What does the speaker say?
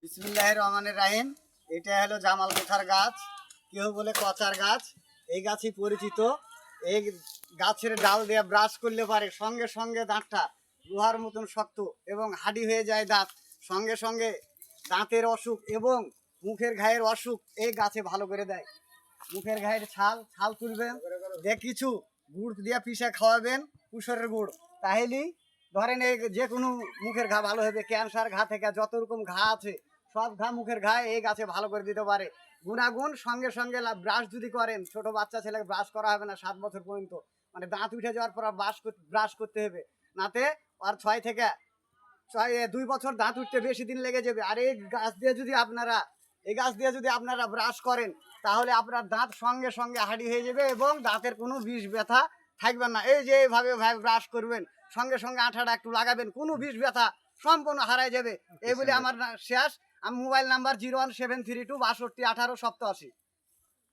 বিসমিল্লাহির রহমানির রহিম। এটা হলো জামাল কোঠার গাছ, কেউ বলে কচার গাছ। এই গাছই পরিচিত। এই গাছের ডাল দিয়ে ব্রাশ করলে পারে সঙ্গে সঙ্গে দাঁতটা লোহার মতন শক্ত এবং হাডি হয়ে যায় দাঁত। সঙ্গে সঙ্গে দাঁতের অসুখ এবং মুখের ঘায়ের অসুখ এই গাছে ভালো করে দেয়। মুখের ঘায়ের ছাল ছাল তুলবেন, দিয়ে কিছু গুড় দিয়ে পিষে খাওয়াবেন, কুসরের গুড়, তাহলেই ধরেন এই যে কোনো মুখের ঘা ভালো হবে। ক্যান্সার ঘা থেকে যত রকম ঘা আছে সব ঘা, মুখের ঘা এই গাছে ভালো করে দিতে পারে। গুণাগুণ সঙ্গে সঙ্গে ব্রাশ যদি করেন, ছোট বাচ্চা ছেলেকে ব্রাশ করা হবে না 7 বছর পর্যন্ত, মানে দাঁত উঠে যাওয়ার পর ব্রাশ করতে হবে, নাতে আর 2 বছর দাঁত উঠতে বেশি দিন লেগে যাবে। আর এই গাছ দিয়ে যদি আপনারা ব্রাশ করেন, তাহলে আপনার দাঁত সঙ্গে সঙ্গে হাঁড়ি হয়ে যাবে এবং দাঁতের কোনো বিষ ব্যথা থাকবে না। এই যে এইভাবে ব্রাশ করবেন, সঙ্গে সঙ্গে আঠাটা একটু লাগাবেন, কোনো বিষ ব্যথা সম্পূর্ণ হারাই যাবে। এই বলে আমার শেষ। আমি মোবাইল নাম্বার 01732 62 18 87।